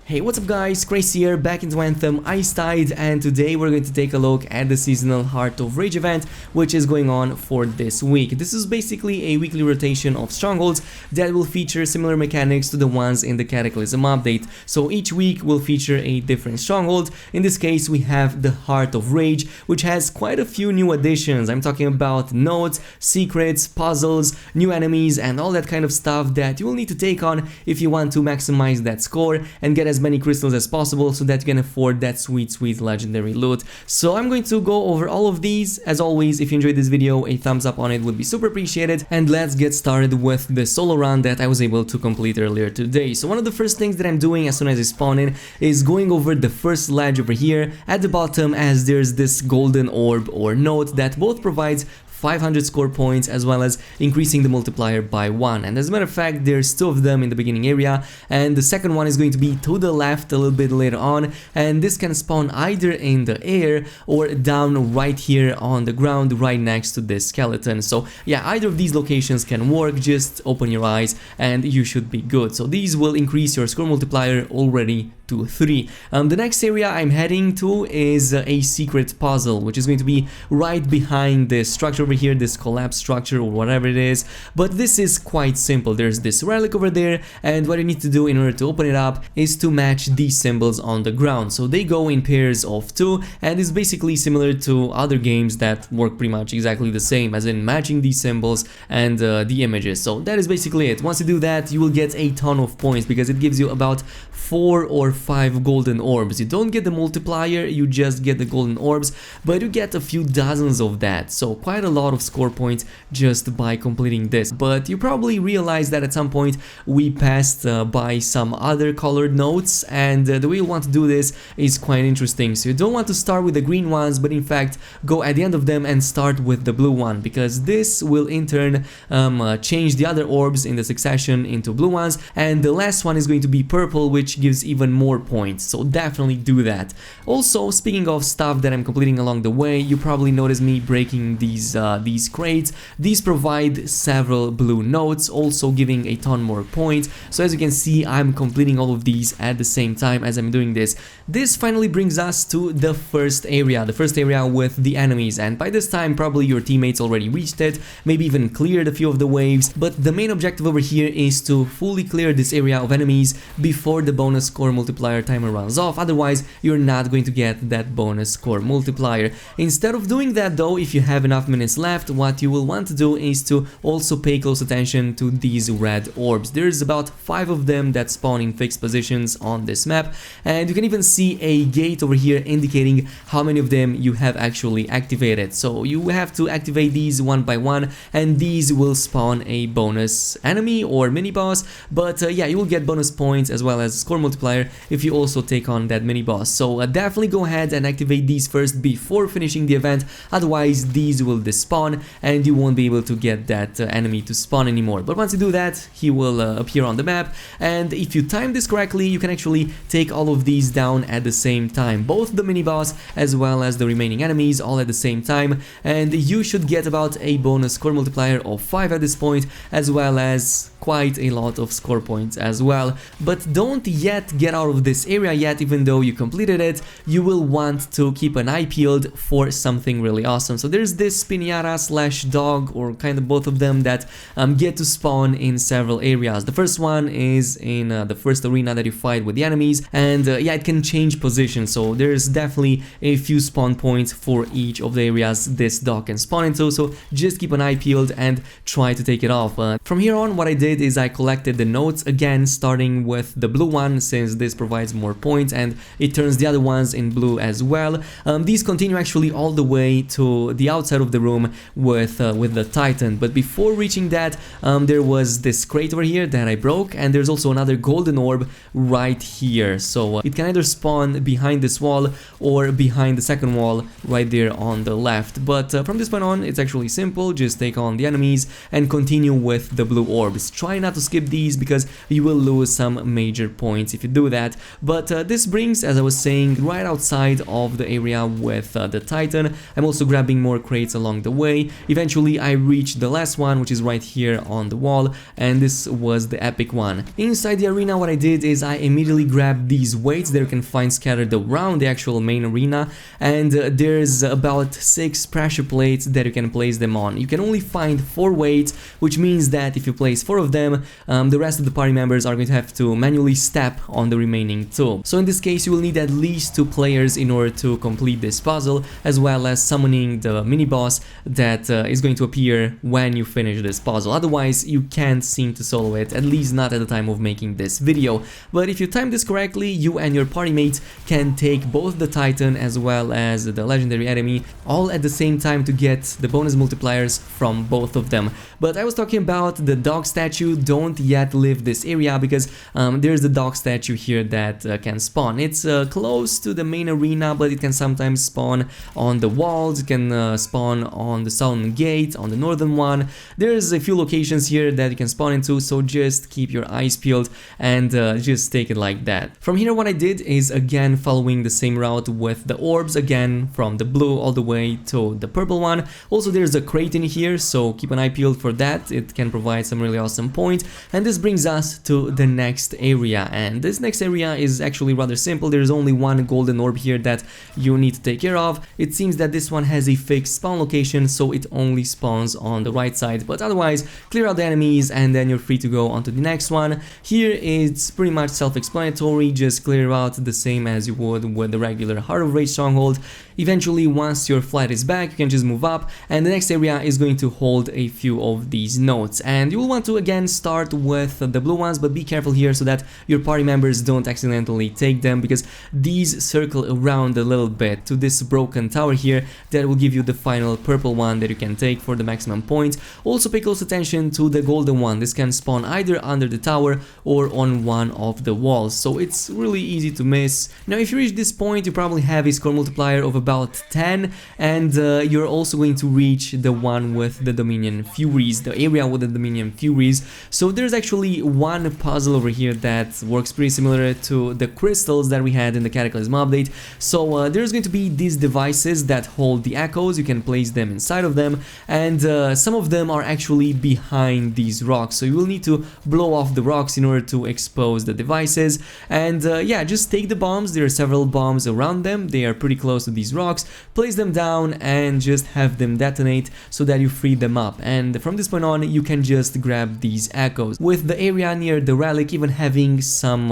Hey, what's up guys, Crazy here, back into Anthem ICETIDE, and today we're going to take a look at the seasonal Heart of Rage event, which is going on for this week. This is basically a weekly rotation of strongholds that will feature similar mechanics to the ones in the Cataclysm update. So each week will feature a different stronghold. In this case we have the Heart of Rage, which has quite a few new additions. I'm talking about nodes, secrets, puzzles, new enemies, and all that kind of stuff that you will need to take on if you want to maximize that score and get as many crystals as possible so that you can afford that sweet legendary loot. So I'm going to go over all of these. As always, if you enjoyed this video, a thumbs up on it would be super appreciated, and let's get started with the solo run that I was able to complete earlier today. So one of the first things that I'm doing as soon as I spawn in is going over the first ledge over here at the bottom, as there's this golden orb or node that both provides 500 score points as well as increasing the multiplier by 1. And as a matter of fact, there's 2 of them in the beginning area, and the second one is going to be to the left a little bit later on, and this can spawn either in the air or down right here on the ground right next to this skeleton. So yeah, either of these locations can work. Just open your eyes and you should be good. So these will increase your score multiplier already to 3. The next area I'm heading to is a secret puzzle, which is going to be right behind this structure over here, this collapsed structure or whatever it is. But this is quite simple. There's this relic over there, and what you need to do in order to open it up is to match these symbols on the ground. So they go in pairs of 2, and it's basically similar to other games that work pretty much exactly the same, as in matching these symbols and the images. So that is basically it. Once you do that, you will get a ton of points because it gives you about 4 or 5 golden orbs. You don't get the multiplier, you just get the golden orbs, but you get a few dozens of that. So quite a lot of score points just by completing this. But you probably realize that at some point we passed by some other colored nodes, and the way you want to do this is quite interesting. So you don't want to start with the green ones, but in fact go at the end of them and start with the blue one, because this will in turn change the other orbs in the succession into blue ones, and the last one is going to be purple, which gives even more points. So definitely do that. Also, speaking of stuff that I'm completing along the way, you probably noticed me breaking these crates. These provide several blue nodes, also giving a ton more points. So as you can see, I'm completing all of these at the same time as I'm doing this. This finally brings us to the first area with the enemies, and by this time probably your teammates already reached it, maybe even cleared a few of the waves. But the main objective over here is to fully clear this area of enemies before the bonus score multiplier timer runs off. Otherwise you're not going to get that bonus score multiplier. Instead of doing that though, if you have enough minutes left, what you will want to do is to also pay close attention to these red orbs. There's about 5 of them that spawn in fixed positions on this map, and you can even see a gate over here indicating how many of them you have actually activated. So you have to activate these one by one, and these will spawn a bonus enemy or mini boss. But yeah, you will get bonus points as well as score multiplier if you also take on that mini boss. So definitely go ahead and activate these first before finishing the event, otherwise these will despawn and you won't be able to get that enemy to spawn anymore. But once you do that, he will appear on the map, and if you time this correctly, you can actually take all of these down at the same time, both the mini boss as well as the remaining enemies, all at the same time, and you should get about a bonus score multiplier of 5 at this point, as well as quite a lot of score points as well. But don't yet get out of this area yet, even though you completed it. You will want to keep an eye peeled for something really awesome. So there's this pinata slash dog, or kind of both of them, that get to spawn in several areas. The first one is in the first arena that you fight with the enemies, and yeah, it can change position. So there's definitely a few spawn points for each of the areas this dog can spawn into. So just keep an eye peeled and try to take it off. From here on, what I did is I collected the nodes again, starting with the blue one, since this provides more points and it turns the other ones in blue as well. These continue actually all the way to the outside of the room with the Titan. But before reaching that, there was this crate over here that I broke, and there's also another golden orb right here. So it can either spawn behind this wall or behind the second wall right there on the left. But from this point on, it's actually simple. Just take on the enemies and continue with the blue orbs. Try not to skip these because you will lose some major points if you do that. that. But this brings, as I was saying, right outside of the area with the Titan. I'm also grabbing more crates along the way. Eventually I reached the last one, which is right here on the wall, and this was the epic one. Inside the arena, what I did is I immediately grabbed these weights that you can find scattered around the actual main arena, and there's about 6 pressure plates that you can place them on. You can only find 4 weights, which means that if you place 4 of them, the rest of the party members are going to have to manually step on the remaining 2. So in this case you will need at least 2 players in order to complete this puzzle, as well as summoning the mini boss that is going to appear when you finish this puzzle. Otherwise you can't seem to solo it, at least not at the time of making this video. But if you time this correctly, you and your party mates can take both the Titan as well as the legendary enemy all at the same time to get the bonus multipliers from both of them. But I was talking about the dog statue. Don't yet leave this area because there's the dog statue here that can spawn. It's close to the main arena, but it can sometimes spawn on the walls, it can spawn on the southern gate, on the northern one. There's a few locations here that you can spawn into, so just keep your eyes peeled and just take it like that. From here what I did is again following the same route with the orbs, again from the blue all the way to the purple one. Also there's a crate in here, so keep an eye peeled for that. It can provide some really awesome points. And this brings us to the next area, and this next area is actually rather simple. There's only one golden orb here that you need to take care of. It seems that this one has a fixed spawn location, so it only spawns on the right side, but otherwise clear out the enemies and then you're free to go on to the next one. Here it's pretty much self-explanatory, just clear out the same as you would with the regular Heart of Rage stronghold. Eventually once your flight is back you can just move up, and the next area is going to hold a few of these notes, and you will want to again start with the blue ones, but be careful here so that your party members don't accidentally take them, because these circle around a little bit to this broken tower here that will give you the final purple one that you can take for the maximum points. Also pay close attention to the golden one. This can spawn either under the tower or on one of the walls, so it's really easy to miss. Now if you reach this point you probably have a score multiplier of about 10, and you're also going to reach the one with the Dominion Furies, the area with the Dominion Furies. So there's actually one puzzle over here that works pretty similar to the crystals that we had in the Cataclysm update. So there's going to be these devices that hold the echoes. You can place them inside of them, and some of them are actually behind these rocks, so you will need to blow off the rocks in order to expose the devices. And yeah, just take the bombs. There are several bombs around them, they are pretty close to these rocks. Place them down and just have them detonate so that you free them up, and from this point on you can just grab these echoes, with the area near the relic even having some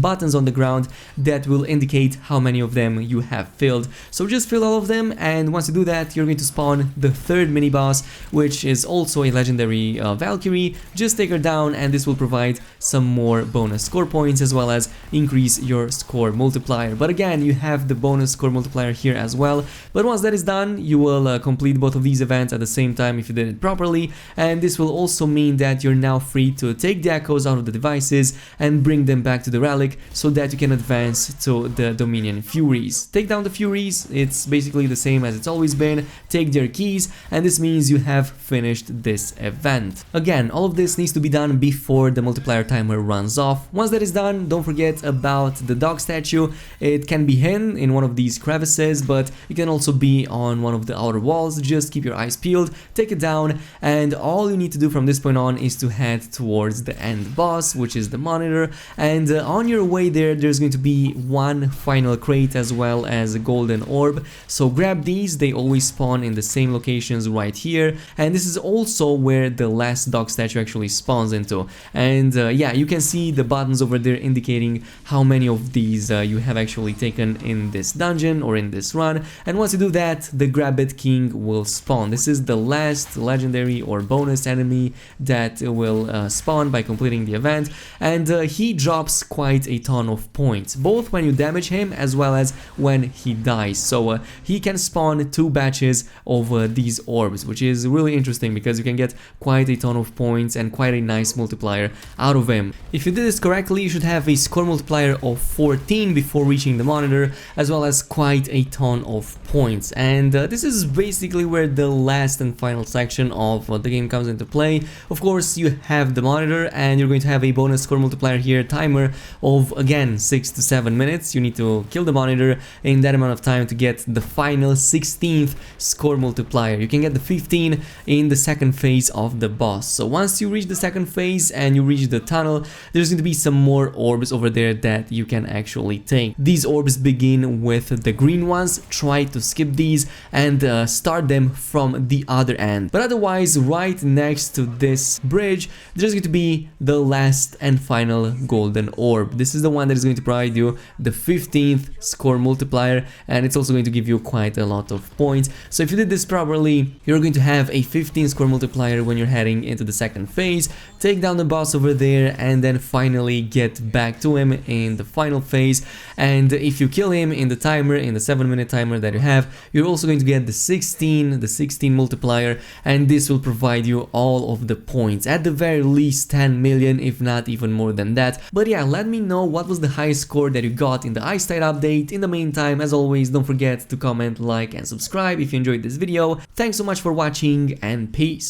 buttons on the ground that will indicate how many of them you have filled. So just fill all of them, and once you do that you're going to spawn the third mini boss, which is also a legendary Valkyrie. Just take her down and this will provide some more bonus score points as well as increase your score multiplier. But again, you have the bonus score multiplier here as well, but once that is done you will complete both of these events at the same time if you did it properly, and this will also mean that you're now free to take the echoes out of the devices and bring them back to the relic so that you can advance to the Dominion Furies. Take down the Furies, it's basically the same as it's always been, take their keys, and this means you have finished this event. Again, all of this needs to be done before the multiplier timer runs off. Once that is done, don't forget about the dog statue. It can be hidden in one of these crevices, but it can also be on one of the outer walls. Just keep your eyes peeled, take it down, and all you need to do from this point on is to head towards the end boss, which is the monitor. And on your way there, there's going to be one final crate as well as a golden orb, so grab these. They always spawn in the same locations right here, and this is also where the last dog statue actually spawns into. And yeah, you can see the buttons over there indicating how many of these you have actually taken in this dungeon or in this run, and once you do that the Grabbit King will spawn. This is the last legendary or bonus enemy that will spawn by completing the event, and he drops quite a ton of points, both when you damage him as well as when he dies. So he can spawn 2 batches of these orbs, which is really interesting because you can get quite a ton of points and quite a nice multiplier out of him. If you did this correctly, you should have a score multiplier of 14 before reaching the monitor, as well as quite a ton of points. And this is basically where the last and final section of the game comes into play. Of course, you have the monitor and you're going to have a bonus score multiplier here timer of of again 6 to 7 minutes. You need to kill the monitor in that amount of time to get the final 16th score multiplier. You can get the 15 in the second phase of the boss. So once you reach the second phase and you reach the tunnel, there's going to be some more orbs over there that you can actually take. These orbs begin with the green ones. Try to skip these and start them from the other end. But otherwise, right next to this bridge, there's going to be the last and final golden orb. This is the one that is going to provide you the 15th score multiplier, and it's also going to give you quite a lot of points. So if you did this properly, you're going to have a 15 score multiplier when you're heading into the second phase, take down the boss over there, and then finally get back to him in the final phase. And if you kill him in the timer, in the 7-minute timer that you have, you're also going to get the 16 multiplier, and this will provide you all of the points, at the very least 10 million, if not even more than that. But yeah, let me know what was the highest score that you got in the ICETIDE update. In the meantime, as always, don't forget to comment, like and subscribe if you enjoyed this video. Thanks so much for watching, and peace.